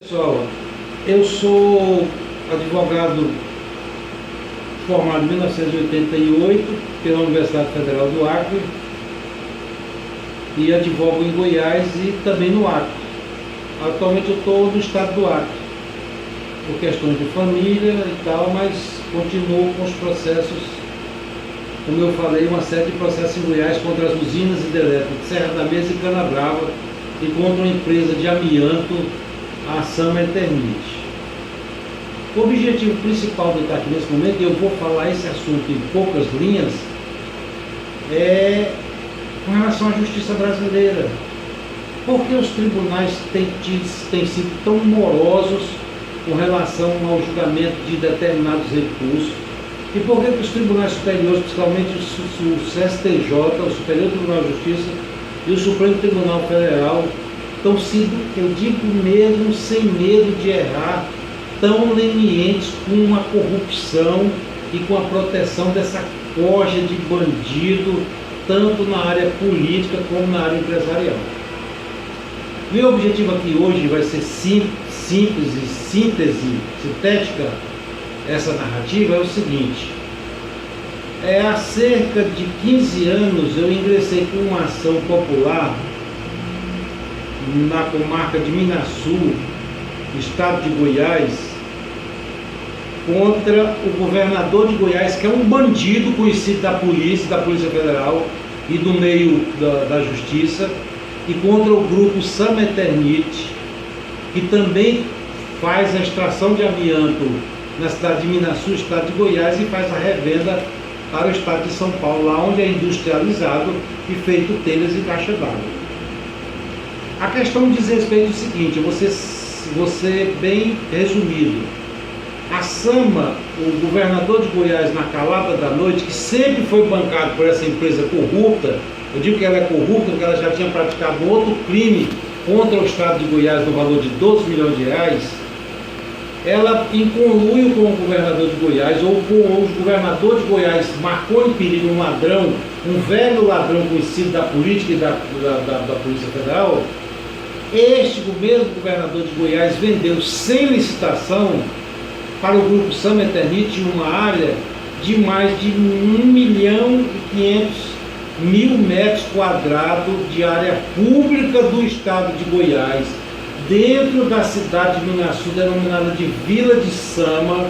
Pessoal, eu sou advogado formado em 1988 pela Universidade Federal do Acre e advogo em Goiás e também no Acre. Atualmente eu estou no estado do Acre, por questões de família e tal, mas continuo com os processos, como eu falei, uma série de processos em Goiás contra as usinas hidrelétricas de Serra da Mesa e Canabrava e contra uma empresa de amianto, a Sama Eternit. O objetivo principal de estar aqui nesse momento, e eu vou falar esse assunto em poucas linhas, é com relação à justiça brasileira. Por que os tribunais têm sido tão morosos com relação ao julgamento de determinados recursos? E por que os tribunais superiores, principalmente o STJ, o Superior Tribunal de Justiça e o Supremo Tribunal Federal, estão sido, eu digo mesmo, sem medo de errar, tão lenientes com a corrupção e com a proteção dessa corja de bandido, tanto na área política como na área empresarial? Meu objetivo aqui hoje vai ser síntese, sintética, essa narrativa é o seguinte: há cerca de 15 anos eu ingressei com uma ação popular na comarca de Minasul, estado de Goiás, contra o governador de Goiás, que é um bandido conhecido da Polícia Federal e do meio da Justiça, e contra o grupo Sama Eternit, que também faz a extração de amianto na cidade de Minasul, estado de Goiás, e faz a revenda para o estado de São Paulo, lá onde é industrializado e feito telhas e caixa d'água. A questão diz respeito ao seguinte, você bem resumido. A Sama, o governador de Goiás, na calada da noite, que sempre foi bancado por essa empresa corrupta, eu digo que ela é corrupta porque ela já tinha praticado outro crime contra o estado de Goiás no valor de 12 milhões de reais, ela, em conluio com o governador de Goiás, ou com o governador de Goiás, marcou em perigo um ladrão, um velho ladrão conhecido da política e da Polícia Federal. Este mesmo governador de Goiás vendeu sem licitação para o grupo Sama Eternit uma área de mais de 1.500.000 metros quadrados de área pública do estado de Goiás, dentro da cidade de Minasul, denominada de Vila de Sama,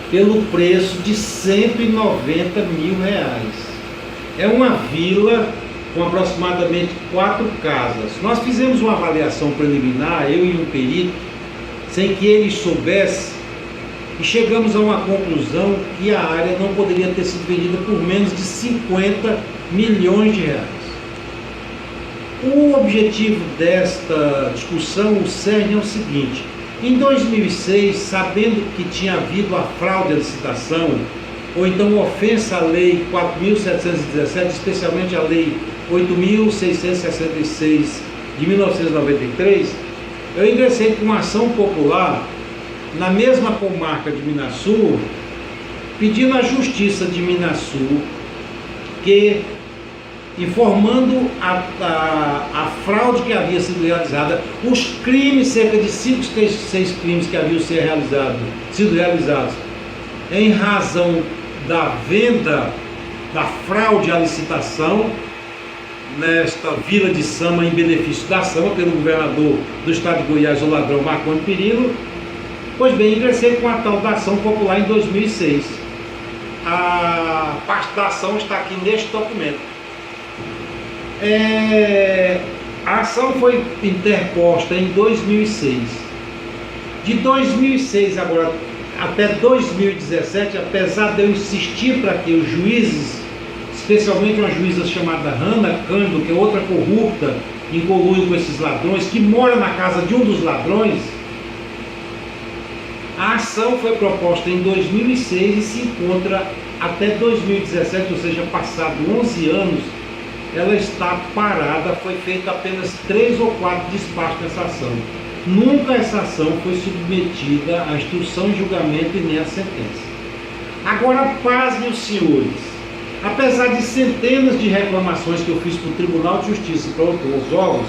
pelo preço de 190 mil reais. É uma vila com aproximadamente 4 casas. Nós fizemos uma avaliação preliminar, eu e um perito, sem que eles soubessem, e chegamos a uma conclusão que a área não poderia ter sido vendida por menos de 50 milhões de reais. O objetivo desta discussão, o cerne, é o seguinte: em 2006, sabendo que tinha havido a fraude à licitação, ou então ofensa à Lei 4.717, especialmente a Lei 8.666 de 1993, eu ingressei com uma ação popular na mesma comarca de Minasul, pedindo à Justiça de Minasul que, informando a fraude que havia sido realizada, os crimes, cerca de 5, 6 crimes que haviam sido realizados em razão da venda, da fraude à licitação, nesta Vila de Sama, em benefício da Sama, pelo governador do estado de Goiás, o ladrão Marconi Perillo. Pois bem, ingressei com a tal da ação popular em 2006. A parte da ação está aqui neste documento. A ação foi interposta em 2006. De 2006 agora até 2017, apesar de eu insistir para que os juízes, especialmente uma juíza chamada Hannah Cândido, que é outra corrupta, em conluio com esses ladrões, que mora na casa de um dos ladrões, a ação foi proposta em 2006 e se encontra até 2017, ou seja, passado 11 anos, ela está parada. Foi feita apenas 3 ou 4 despachos dessa ação. Nunca essa ação foi submetida à instrução de julgamento e nem à sentença. Agora, pasmem os senhores, apesar de centenas de reclamações que eu fiz para o Tribunal de Justiça e para outros órgãos,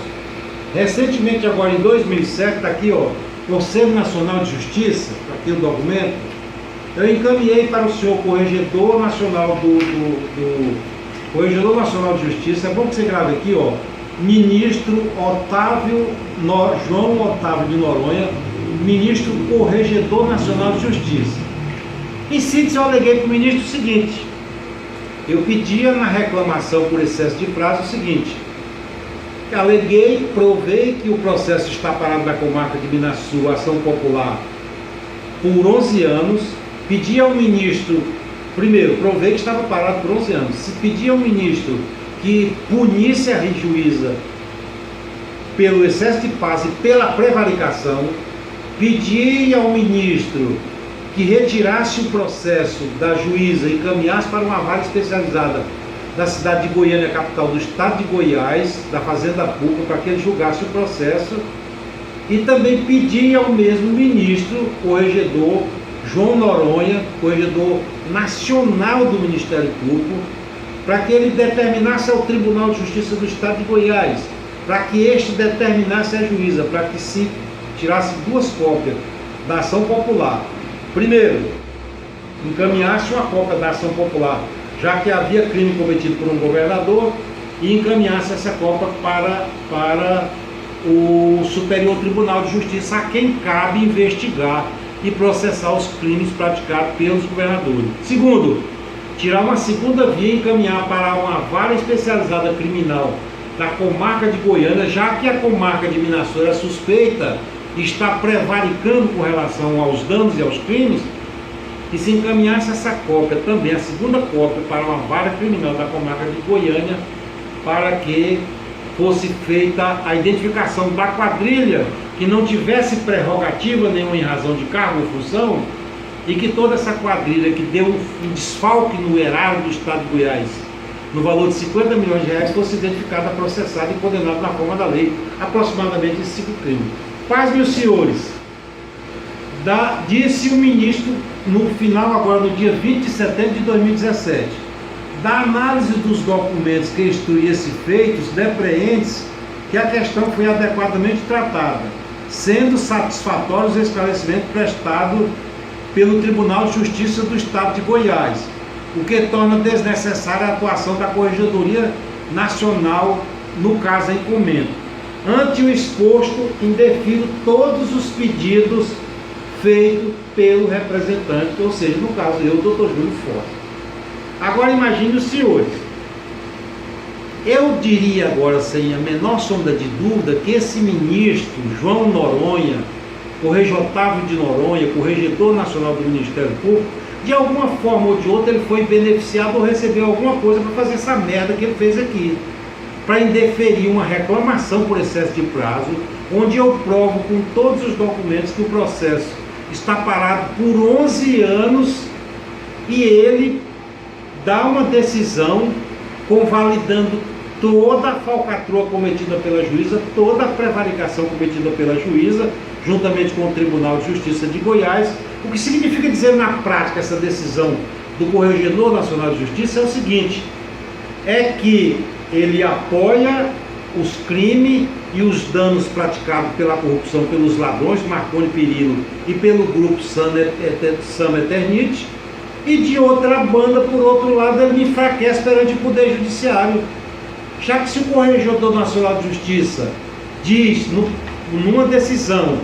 Recentemente, agora em 2007, está aqui, ó, Conselho Nacional de Justiça, tá aqui o documento, eu encaminhei para o senhor Corregedor Nacional Corregedor Nacional de Justiça, é bom que você grave aqui, ó, Ministro João Otávio de Noronha, Ministro Corregedor Nacional de Justiça. Em síntese, eu aleguei para o ministro o seguinte: eu pedia na reclamação por excesso de prazo o seguinte: aleguei, provei que o processo está parado na comarca de Minaçu, ação popular, por 11 anos, pedi ao ministro, primeiro, provei que estava parado por 11 anos, se pedia ao ministro que punisse a juíza pelo excesso de prazo e pela prevaricação, pedi ao ministro que retirasse o processo da juíza e encaminhasse para uma vara especializada da cidade de Goiânia, capital do estado de Goiás, da Fazenda Pública, para que ele julgasse o processo, e também pedi ao mesmo ministro, corregedor João Noronha, corregedor nacional do Ministério Público, para que ele determinasse ao Tribunal de Justiça do estado de Goiás, para que este determinasse a juíza, para que se tirasse 2 cópias da ação popular. Primeiro, encaminhasse uma cópia da ação popular, já que havia crime cometido por um governador, e encaminhasse essa cópia para o Superior Tribunal de Justiça, a quem cabe investigar e processar os crimes praticados pelos governadores. Segundo, tirar uma segunda via e encaminhar para uma vara especializada criminal da comarca de Goiânia, já que a comarca de Minaçu era suspeita e está prevaricando com relação aos danos e aos crimes, e se encaminhasse essa cópia também, a segunda cópia, para uma vara criminal da comarca de Goiânia, para que fosse feita a identificação da quadrilha que não tivesse prerrogativa nenhuma em razão de cargo ou função, e que toda essa quadrilha que deu um desfalque no erário do estado de Goiás, no valor de 50 milhões de reais, fosse identificada, processada e condenada na forma da lei, aproximadamente esses 5 crimes. Paz, meus senhores, disse o ministro no final, agora no dia 20 de setembro de 2017, da análise dos documentos que instruem esses feitos, depreende-se que a questão foi adequadamente tratada, sendo satisfatórios os esclarecimentos prestados pelo Tribunal de Justiça do Estado de Goiás, o que torna desnecessária a atuação da Corregedoria Nacional no caso em comento. Ante o exposto, indefiro todos os pedidos feitos pelo representante, ou seja, no caso eu, Dr. Júlio Forte. Agora imagine os senhores, eu diria agora, sem a menor sombra de dúvida, que esse ministro, João Noronha, Corregedor Otávio de Noronha, Corregedor Nacional do Ministério Público, de alguma forma ou de outra ele foi beneficiado ou recebeu alguma coisa para fazer essa merda que ele fez aqui, para indeferir uma reclamação por excesso de prazo, onde eu provo com todos os documentos que o processo está parado por 11 anos e ele dá uma decisão convalidando toda a falcatrua cometida pela juíza, toda a prevaricação cometida pela juíza, juntamente com o Tribunal de Justiça de Goiás. O que significa dizer na prática essa decisão do Corregedor Nacional de Justiça é o seguinte: é que ele apoia os crimes e os danos praticados pela corrupção pelos ladrões, Marconi Perillo, e pelo grupo Sam Eternit, e de outra banda, por outro lado, ele me enfraquece perante o Poder Judiciário. Já que se o Corregedor Nacional de Justiça diz, numa decisão,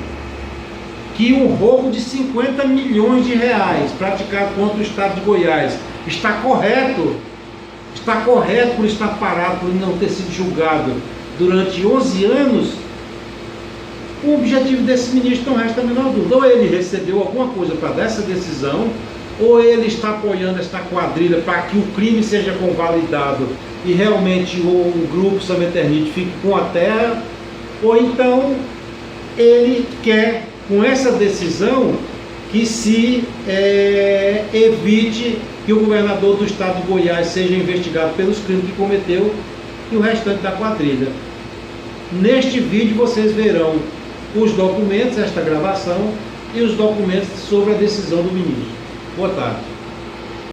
que um roubo de 50 milhões de reais praticado contra o Estado de Goiás está correto por estar parado, por não ter sido julgado durante 11 anos, o objetivo desse ministro não resta a menor dúvida. Ou ele recebeu alguma coisa para dar essa decisão, ou ele está apoiando esta quadrilha para que o crime seja convalidado e realmente o grupo Sam Eternit fique com a terra, ou então ele quer, com essa decisão, que se evite que o governador do estado de Goiás seja investigado pelos crimes que cometeu e o restante da quadrilha. Neste vídeo vocês verão os documentos, esta gravação, e os documentos sobre a decisão do ministro. Boa tarde.